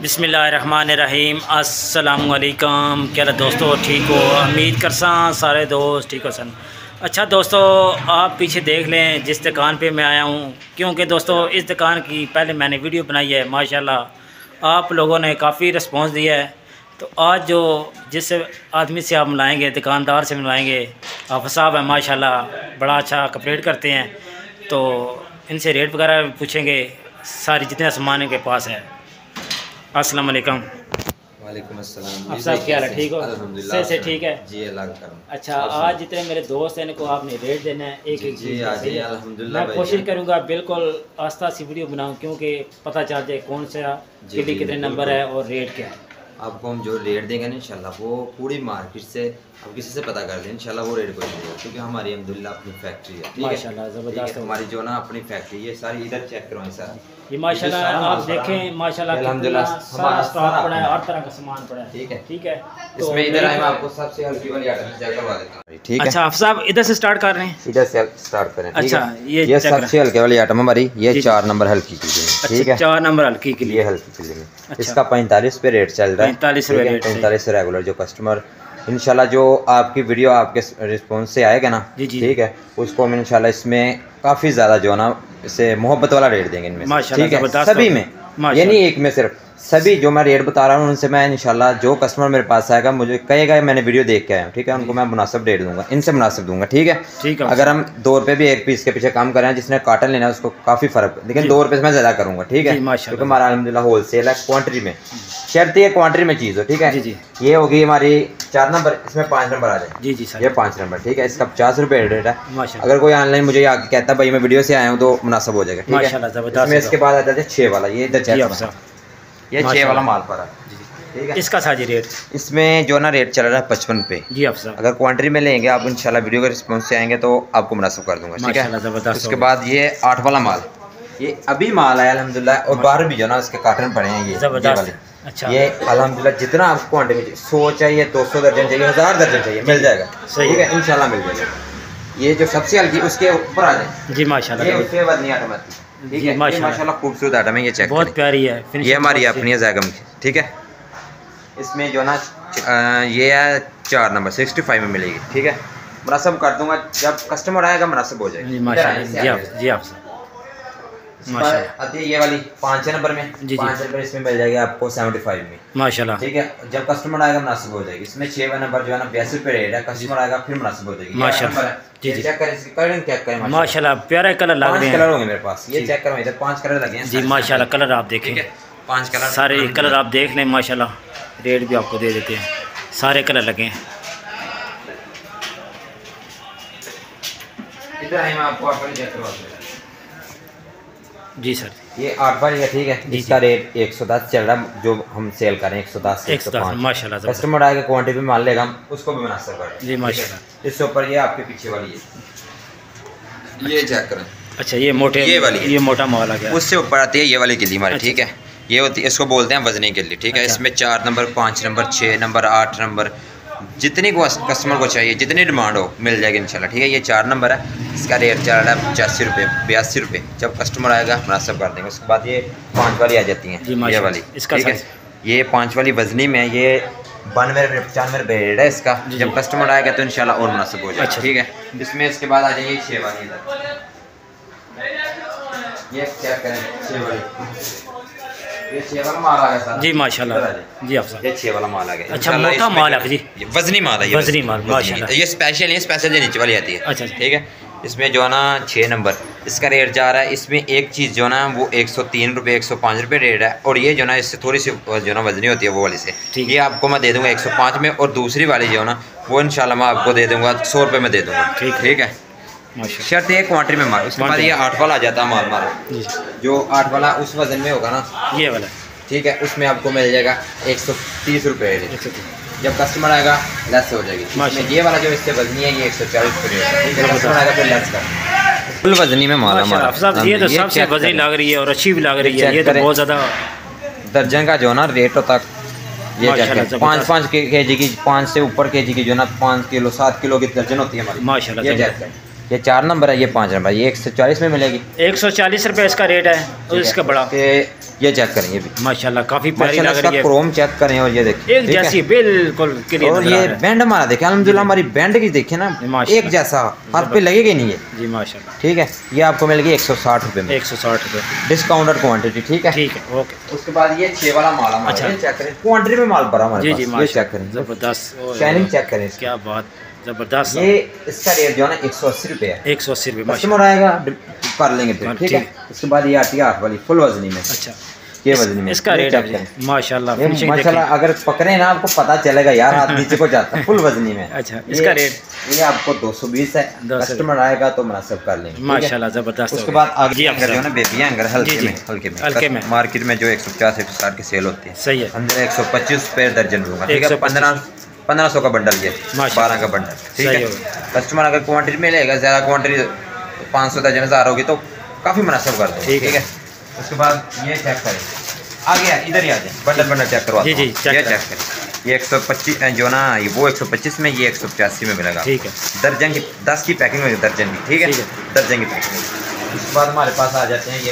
बिस्मिल्लाहिर्रहमानिर्रहीम। अस्सलामुअलैकुम। क्या दोस्तों ठीक हो? उम्मीद करसा सारे दोस्त ठीक हो सन। अच्छा दोस्तों, आप पीछे देख लें जिस दुकान पे मैं आया हूँ, क्योंकि दोस्तों इस दुकान की पहले मैंने वीडियो बनाई है। माशाल्लाह आप लोगों ने काफ़ी रिस्पांस दिया है। तो आज जो जिस आदमी से आप मिलाएंगे, दुकानदार से मिलाएंगे, आप साहब हैं माशाल्लाह, बड़ा अच्छा कपरेट करते हैं। तो इनसे रेट वगैरह पूछेंगे, सारी जितने सामान इनके पास है। अस्सलाम वालेकुम। वालेकुम अस्सलाम। आप साहब क्या हाल है? ठीक हो? अल्हम्दुलिल्लाह से ठीक है जी, अल्लाह का करम। अच्छा, आज जितने मेरे दोस्त हैं इनको आपने रेट देना है एक एक जी आज अल्हम्दुलिल्लाह। मैं कोशिश करूंगा बिल्कुल आस्था सी वीडियो बनाऊं, क्योंकि पता चल जाए कौन सा किली कितने नंबर है और रेट क्या है। आपको हम जो रेट देंगे ना इंशाल्लाह वो पूरी मार्केट से आप किसी से पता कर लें, इंशाल्लाह वो रेट कोई नहीं देगा, क्योंकि हमारी अल्हम्दुलिल्लाह अपनी फैक्ट्री है। माशाल्लाह ज़बरदस्त। हमारी जो ना अपनी फैक्ट्री है सारी, इधर चेक करो सर, ये माशाल्लाह आप देखें, माशाल्लाह अल्हम्दुलिल्लाह सारा स्टॉक पड़ा है, हर तरह का सामान पड़ा है। ठीक है ठीक है। इसमें इधर आए मैं आपको सबसे हल्की वाली आइटम चेक करवा देता हूं। ठीक है। अच्छा आप साहब इधर से स्टार्ट कर रहे हैं? इधर से स्टार्ट करें। अच्छा ये सबसे हल्के वाली आइटम हमारी, ये 4 नंबर हल्की के लिए। ठीक है, 4 नंबर हल्की के लिए, हल्की के लिए। इसका 45 पे रेट चल रहा है। 45 रुपये रेट, 45 रेगुलर। जो कस्टमर इंशाल्लाह जो आपकी वीडियो आपके रिस्पॉन्स से आएगा ना, ठीक है, उसको हम इंशाल्लाह इसमें काफ़ी ज़्यादा जो ना इसे मोहब्बत वाला रेट देंगे इनमें। ठीक है, सभी में, ये नहीं एक में, सिर्फ सभी जो मैं रेट बता रहा हूँ उनसे मैं इंशाल्लाह जो कस्टमर मेरे पास आएगा मुझे कहेगा मैंने वीडियो देख के आया हूँ, ठीक है, उनको मैं मुनासिब रेट दूंगा, इनसे मुनासिब दूंगा। ठीक है, ठीक है। अगर हम 2 रुपये भी एक पीस के पीछे कम करें, जिसने काटन लेना है उसको काफ़ी फ़र्क, लेकिन 2 रुपये से मैं ज़्यादा करूँगा। ठीक है, क्योंकि हमारा अल्हम्दुलिल्लाह होलसेल है, क्वान्टिटी में शर्ती है, क्वान्टिटी में चीज़ हो। ठीक है जी। ये होगी हमारी 4 नंबर, इसमें 5 नंबर आ जाए। जी जी सर, ये 5 नंबर। ठीक है, इसका 50 रुपये रेट है। अगर कोई ऑनलाइन मुझे आके कहता भाई मैं वीडियो से आया हूँ तो मुनासिब हो जाएगा। ठीक है, इसमें इसके बाद आता है 6 वाला, ये इधर चेक करो, ये 6 वाला माल पड़ा। ठीक है, इसका साझी रेट इसमें जो ना रेट चल रहा है 55 पे। जी अफसर, अगर क्वांटिटी में लेंगे आप इंशाल्लाह वीडियो के रिस्पॉन्स से आएंगे तो आपको मुनासिब कर दूंगा। ठीक है, उसके बाद ये 8 वाला माल, ये अभी माल आया अल्हम्दुलिल्लाह, और बाहर भी जो ना इसके कार्टन पड़े हैं ये वाले। अच्छा, ये अल्हम्दुलिल्लाह जितना आपको क्वांटिटी चाहिए, 100 चाहिए, 200 दर्जन चाहिए, 1000 दर्जन चाहिए, मिल जाएगा। ठीक है, इंशाल्लाह मिल जाएगा। ये जो सबसे हल्की उसके ऊपर आ जाए। जी माशाल्लाह, ये उसके बाद नहीं ऑटोमेटिक। ठीक है, माशाल्लाह खूबसूरत आइटम है, ये चेक बहुत प्यारी है, ये हमारी अपनी है ज़ैगम की। ठीक है, इसमें जो ना ये है 4 नंबर 65 में मिलेगी। ठीक है, मुनासिब कर दूंगा, जब कस्टमर आएगा मुनासिब हो जाएगा। जी आप आती है ये वाली 5 नंबर में। 5 नंबर इसमें मिल जाएगी आपको 75 में माशाल्लाह। ठीक है, जब कस्टमर आएगा मुनासिब हो जाएगी। इसमें 6 नंबर जो है ना 82 रुपये रेट है, कस्टमर आएगा फिर मुनासिब हो जाएगी माशाल्लाह। जी जी, चेक करें इसकी कलरिंग, चेक करें माशाल्लाह, प्यारे कलर लग रहे हैं। 5 कलर होंगे मेरे पास, ये चेक करो, इधर 5 कलर लगे हैं जी माशाल्लाह। कलर आप देखें, 5 कलर, सारे कलर आप देख लें माशाल्लाह। रेट भी आपको दे देते हैं, सारे कलर लगे हैं। इधर आइए मैं आपको चेक करवा दूँ। जी सर, ये 8 वाली है। ठीक है, इसका रेट 110 चल रहा है, जो हम सेल करें 110 105 माशाल्लाह। कस्टमर आएगा क्वांटिटी में माल लेगा, हम उसको भी मुनासिब कर जी माशाल्लाह। इससे ऊपर ये आपके पीछे वाली है, ये चेक करें। अच्छा, ये मोटे, ये वाली, ये मोटा माल आ गया। उससे ऊपर आती है ये वाली किल्ली हमारी। ठीक है, ये होती है, इसको बोलते हैं वजनी किल्ली। ठीक है, इसमें 4 नंबर, 5 नंबर, 6 नंबर, 8 नंबर, जितनी को कस्टमर को चाहिए, जितनी डिमांड हो मिल जाएगी इंशाल्लाह। ठीक है, ये 4 नंबर है, इसका रेट चल रहा है 85 रुपये, 82 रुपये। जब कस्टमर आएगा मुनासिब कर देंगे। उसके बाद ये 5 वाली आ जाती हैं, ये वाली। ठीक है, ये 5 वाली वजनी में, ये 92-95 रुपये रेट है इसका। जब कस्टमर आएगा तो इंशाल्लाह और मुनासिब हो जाएगा। ठीक है, इसमें इसके बाद आ जाइए 6 वाली, ये चेक करें 6 वाली, ये 6 वाला माल आ गया सर जी माशाल्लाह। जी अफसर, ये 6 वाला माल आ गया। अच्छा, मोटा माल है जी, ये वजनी माल है, ये वजनी माल माशाल्लाह। ये स्पेशल है, स्पेशल जो नीचे वाली आती है। अच्छा, ठीक है, इसमें जो है ना 6 नंबर, इसका रेट जा रहा है, इसमें एक चीज़ जो ना वो 103 रुपये 105 रुपये रेट है, और ये जो ना इससे थोड़ी सी जो ना वजनी होती है वो वाली से, ये आपको मैं दे दूँगा 105 में, और दूसरी वाली जो ना वो इंशाल्लाह मैं आपको दे दूँगा 100 रुपये में दे दूँगा। ठीक है, शर्त है क्वांटिटी में माल। उसके बाद ये 8 वाला आ जाता है माल हमारा, जो 8 वाला उस वजन में होगा ना, ये वाला। ठीक है, उसमें आपको मिल जाएगा 130 रुपये। जब कस्टमर आएगा लेस हो जाएगी। ये वाला जो इससे वजनी है ये 140 रुपये। कस्टमर आएगा फिर लेस कर फुल वजनी में माल हमारा। ये तो सबसे वजनी लग रही है और अच्छी भी लग रही है। ये तो बहुत ज़्यादा दर्जन का जो ना रेट होता है, ये 5-5 के जी की, 5 से ऊपर के जी की जो ना 5 किलो 7 किलो की दर्जन होती है हमारी माशाल्लाह। ये 4 नंबर है, ये 5 नंबर, ये 140 में मिलेगी। 140 रुपये इसका रेट है। और इसका बड़ा ये चेक करें, ये भी माशाल्लाह काफ़ी प्यारी लग रही है। क्रोम चेक करें और ये देखिए एक जैसी बिल्कुल क्लियर। और ये बैंड हमारा देखें अल्हम्दुलिल्लाह, हमारी बैंड की देखें ना एक जैसा, हाथ पे लगेगा नहीं है जी माशाल्लाह। ठीक है, ये आपको मिलेगी 160 रुपये में, 160 रुपये डिस्काउंटेड क्वांटिटी। ठीक है ठीक है ओके। उसके बाद ये 6 वाला माल हमारा, अच्छा चेक करें, क्वांटिटी में माल भरा हमारे पास, ये चेक करें ज़बरदस्त शाइनिंग चेक करें, क्या बात ज़बरदस्त। ये इसका रेट जो है ना 180 रुपये है, 180 रुपये कस्टमर आएगा कर लेंगे फिर। ठीक है, उसके बाद ये आती है 8 वाली फुल वजनी में। अच्छा ये वजनी में इसका रेट है माशाल्लाह, माशाल्लाह अगर पकड़े ना आपको पता चलेगा यार, हाथ नीचे को जाता है फुल वजनी में। अच्छा इसका रेट ये आपको 220 है, कस्टमर आएगा तो मुनासिब कर लेंगे माशाल्लाह ज़बरदस्त। उसके बाद आगे जो है ना बेबी हैंगर हल्के में मार्केट में जो 150 160 की सेल होती है, सही है, अंदर 125 रुपये दर्जन दूंगा। ठीक है, 1500 का बंडल, ये 12 का बंडल। ठीक है, कस्टमर अगर क्वांटिटी में लेगा, ज़्यादा क्वांटिटी 500 दर्जन 1000 होगी तो काफ़ी मुनासिब कर दो। ठीक है, उसके बाद ये चेक करें, आगे इधर ही आ जाए, बंडल चेक करवा जी जी ये चेक करें। ये 125 जो ना वो 125 में, ये 185 में मिलेगा। ठीक है, दर्जन की 10 की पैकिंग में, दर्जन की। ठीक है, दर्जन की पैकिंग। उसके बाद हमारे पास आ जाते हैं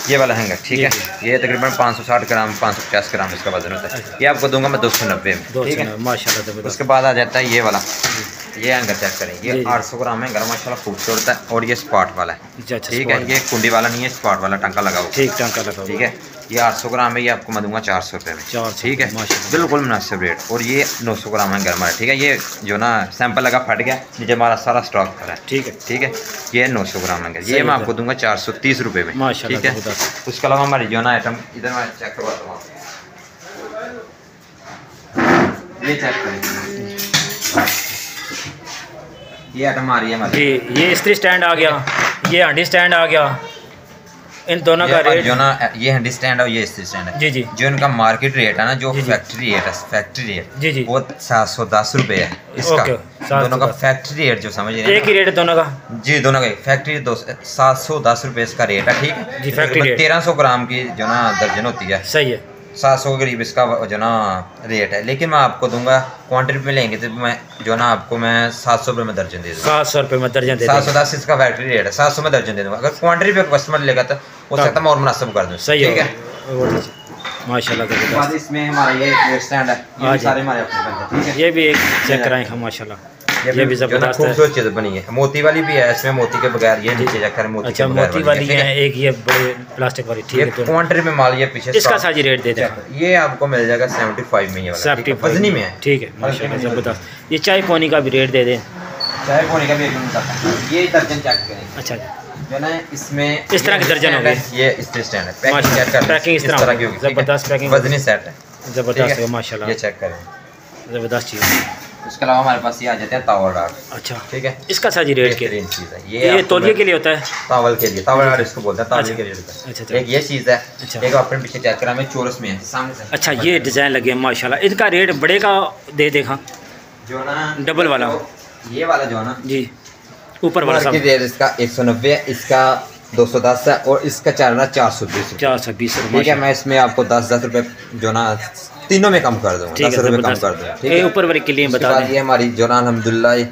ये वाला हैंगर। ठीक है, ये तकरीबन 560 ग्राम 550 ग्राम इसका वजन होता है। ये आपको दूंगा मैं 290 में। ठीक है माशाल्लाह। उसके बाद आ जाता है ये वाला, ये हैंगर चेक करें, ये 800 ग्राम हैंगर माशाल्लाह खूबसूरत है, और ये स्पॉट वाला है। ठीक है, ये कुंडी वाला नहीं है, स्पॉट वाला टंका लगा हुआ। ठीक, टंका लगा। ठीक है, ये 800 ग्राम है, ये आपको मैं दूंगा 400 रुपये में। ठीक है, बिल्कुल मुनासिब रेट। और ये 900 ग्राम है हमारा। ठीक है, ये जो ना सैंपल लगा फट गया, नीचे हमारा सारा स्टॉक पड़ा है। ठीक है, ठीक है, ये 900 ग्राम है, ये मैं आपको दूंगा 430 रुपये में। ठीक है, उसके अलावा हमारी जो ना आइटम इधर मैं चेक करवाता हूँ, ये चेक करें, ये आइटम आ रही है हमारी जी। ये इस्त्री स्टैंड आ गया, ये हंडी स्टैंड आ गया, इन दोनों का रेट जो ना ये हंडी स्टैंड और ये इस्त्री स्टैंड है। जी जी, जो इनका मार्केट रेट है ना, जो फैक्ट्री रेट जी जी, वो 710 रुपये है इसका। दोनों का फैक्ट्री रेट जो समझ रहे हैं, एक ही रेट है दोनों का जी, दोनों का फैक्ट्री 710 रुपये इसका रेट है। ठीक है जी, फैक्ट्री 1300 ग्राम की जो ना दर्जन होती है। सही है, 700 के करीब इसका जो ना रेट है, लेकिन मैं आपको दूंगा क्वांटिटी में लेंगे तो मैं जो ना आपको मैं 700 रुपये में दर्जन दे दूँगा। 700 रुपये में दर्जन दे, 710 इसका फैक्ट्री रेट है, 700 में दर्जन दे दूँगा। अगर क्वांटिटी पे कस्टमर लेगा तो हो सकता है मैं और मुनासिब कर दूँ। सही है, माशाल्लाह। इसमें हमारा ये स्टैंड है, ये सारे हमारे अपने। ठीक है, ये भी एक चेक कराएंगे माशाल्लाह, ये भी जबरदस्त खूबसूरत चीज़ बनी है। मोती वाली भी है, इसमें मोती के बगैर ये नीचे चेक करें, मोती। अच्छा, मोती वाली है एक, ये बड़े प्लास्टिक वाली। ठीक है, क्वांटिटी में माल ये पीछे इसका साजी रेट दे दें, ये आपको मिल जाएगा 75 में, ये वाला 75 वजनी में है। ठीक है माशाल्लाह जबरदस्त। ये चाय पानी का भी रेट दे दें, चाय पानी का भी ये दर्जन चेक करें। अच्छा जो ना इसमें इस तरह के दर्जन हो गए, ये इस स्टैंड है, पैकिंग इस तरह की होगी, जबरदस्त पैकिंग, वजनी सेट है, जबरदस्त है माशाल्लाह। ये चेक करें, जबरदस्त चीज़ है। उसके अलावा हमारे पास ये आ जाते हैं तावल डाल। अच्छा ठीक है, इसका साजी रेट क्या चीज़ है, ये तौलिए के लिए होता है, तावल के लिए, तावल डाल इसको बोलते हैं, तावल के लिए होता है। अच्छा, एक ये चीज़ है। अच्छा, एक अपने पीछे चेक करा, में चोरस में है सामने से। अच्छा, ये डिज़ाइन लगे हैं माशाल्लाह। इनका रेट बड़े का दे देखा जो ना डबल वाला, ये वाला जो है ना जी, ऊपर वाला रेट इसका 190 है, इसका 210 है, और इसका चार्ज 420। ठीक है, मैं इसमें आपको 10 रुपये जो ना तीनों में कम कर दूँगा, 10 रुपये कम कर दूँगा। ठीक है, ऊपर वाले के लिए बता दें, ये हमारी जो ना अल्हम्दुलिल्लाह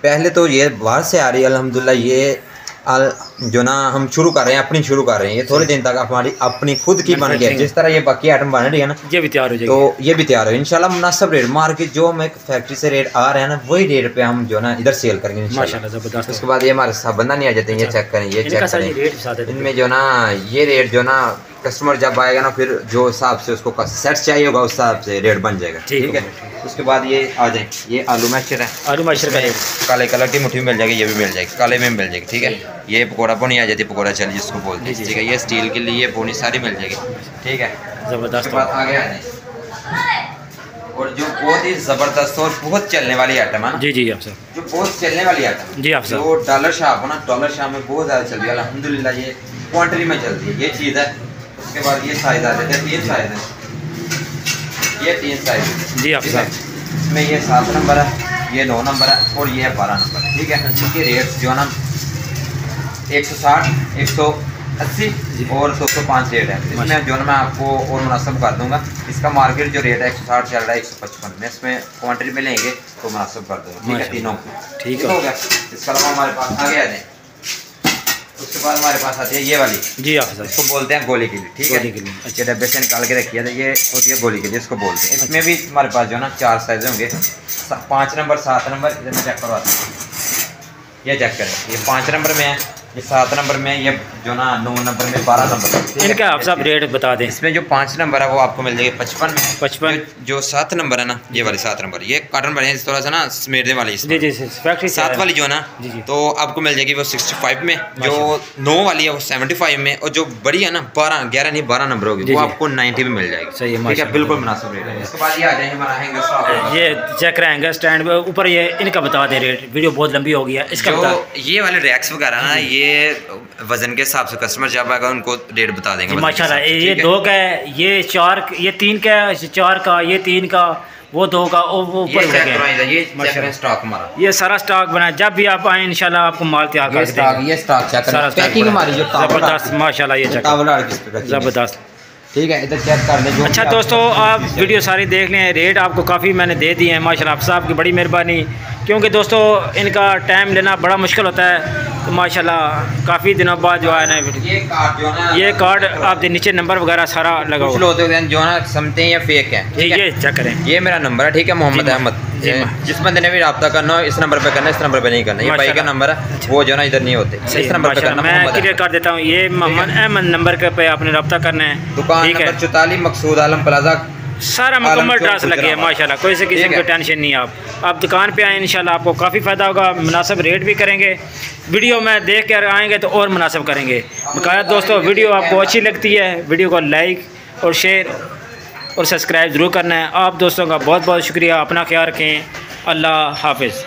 पहले तो ये बाहर से आ रही है अल्हम्दुलिल्लाह, ये जो ना हम शुरू कर रहे हैं, अपनी शुरू कर रहे हैं, ये थोड़े दिन तक हमारी अपनी खुद की बन गई है। जिस तरह ये बाकी आइटम बन रही है ना, ये भी तैयार हो जाएगी, तो ये भी तैयार हो इंशाल्लाह। मुनासिब रेट मार्केट जो हमें फैक्ट्री से रेट आ रहे हैं ना, वही रेट पे हम जो ना इधर सेल करेंगे इंशाल्लाह। उसके बाद ये हमारे साबंदा नहीं आ जाते हैं, ये चेक करें, ये चेक करें, इनमें जो ना ये रेट जो ना कस्टमर जब आएगा ना, फिर जो हिसाब से उसको सेट चाहिए होगा उस हिसाब से रेट बन जाएगा। ठीक है, उसके बाद ये आ जाए, ये आलू मैशर है, आलू मैशर का काले कलर की मुट्ठी मिल जाएगी, ये भी मिल जाएगी, काले में मिल जाएगी। ठीक है, ये पकौड़ा पोनी आ जाती है, पकौड़ा चल जिसको बोलते हैं। ठीक है, ये स्टील के लिए पोनी सारी मिल जाएगी। ठीक है, जबरदस्त। आगे आ जाए, और जो बहुत ही ज़बरदस्त और बहुत चलने वाली आइटम है ना, जी जी आप सर, जो बहुत चलने वाली आइटम जी आप सर, जो डॉलर शॉप है ना, डॉलर शॉप में बहुत ज़्यादा चल रही है अल्हम्दुलिल्लाह, ये क्वांटिटी में चल रही है, ये चीज़ है। उसके बाद ये साइज़ आ जाते हैं, 3 साइज़ है, ये 3 साइज़ जी आप सर, इसमें ये 7 नंबर है, ये 9 नंबर है, और ये 12 नंबर है। ठीक है, इनके रेट जो है ना 160, 80 और 205 रेट है। इसमें जो ना मैं आपको और मुनासिब कर दूंगा। इसका मार्केट जो रेट है 160 चल रहा है 155 में, इसमें क्वांटिटी में लेंगे तो मुनासिब कर दूंगा। ठीक है, तीनों ठीक हो गया। इसके अलावा हमारे पास आगे आ जाए, उसके बाद हमारे पास आती है ये वाली जी, आप इसको बोलते हैं गोली के लिए। ठीक है, अच्छे डब्बे से निकाल के रखिए, ये होती है गोली के लिए, इसको बोलते हैं। इसमें भी हमारे पास जो है ना 4 साइज होंगे, 5 नंबर 7 नंबर। इधर मैं चेक करवाता हूँ, ये चेक करें, ये 5 नंबर में है, ये 7 नंबर में, ये जो ना 9 नंबर में, 12 नंबर। इनका आप सब रेट बता दें। इसमें जो 5 नंबर है वो आपको मिल जाएगी 55 में। 55 जो 7 नंबर है ना, ये वाली 7 नंबर, ये कॉटन बने थोड़ा सा ना स्मेरने वाली। जी जी, फैक्ट्री 7 वाली जो है ना, तो आपको मिल जाएगी वो 65 में। जो 9 वाली है वो 75 में, और जो बड़ी है ना 11 नहीं 12 नंबर होगी, वो आपको 90 में मिल जाएगी। सही है, ठीक है, बिल्कुल मुनासिब रेट है। इसके बाद ये आ जाएंगे हमारा हैंगर स्टॉक, ये चेक रहेंगे स्टैंड पे ऊपर। ये इनका बता दें रेट, वीडियो बहुत लंबी हो गई है। इसका ये वाले रैक्स वगैरह ना, ये वजन के हिसाब से कस्टमर जब आएगा उनको रेट बता देंगे माशाल्लाह। ये 2 का है, ये 4, ये 3 का है, 4 का, ये 3 का, वो 2 का, वो ऊपर ये स्टॉक हमारा, ये सारा स्टॉक बना। जब भी आप आए इंशाल्लाह आपको माल तैयार कर देंगे। ये स्टॉक चेक करें, पैकिंग हमारी जो जबरदस्त माशाल्लाह, ये चेक जबरदस्त। ठीक है, इधर चेक कर लें। अच्छा दोस्तों, आप वीडियो सारी देख लें, रेट आपको काफ़ी मैंने दे दिए हैं माशाल्लाह। आप साहब की बड़ी मेहरबानी, क्योंकि दोस्तों इनका टाइम लेना बड़ा मुश्किल होता है, तो माशाल्लाह काफ़ी दिनों बाद जो है ना ये कार्ड आप नीचे नंबर वगैरह सारा लगा हुआ होते हैं जो ना समझते हैं या फेक है। ठीक है, चेक करें, ये मेरा नंबर है। ठीक है, मोहम्मद अहमद, जिस बंदे ने भी रब्ता करना हो इस नंबर पे करना, इस नंबर पे नहीं करना। ये भाई का नंबर है, वो जो ना इधर नहीं होते, इस नंबर पे करना। मैं क्लियर कर देता हूँ, ये मोहम्मद अहमद नंबर के पे आपने रब्ता करना है। दुकान नंबर 44 मकसूद आलम प्लाजा, सारा मुकम्मल ड्रेस लगे है माशाल्लाह, कोई से किसी को टेंशन नहीं है। आप दुकान पे आए इंशाल्लाह आपको काफ़ी फ़ायदा होगा। मुनासिब रेट भी करेंगे, वीडियो में देख कर आएंगे तो और मुनासिब करेंगे। बकाया दोस्तों, वीडियो आपको अच्छी लगती है, वीडियो को लाइक और शेयर और सब्सक्राइब ज़रूर करना है। आप दोस्तों का बहुत बहुत शुक्रिया, अपना ख्याल रखें, अल्लाह हाफिज़।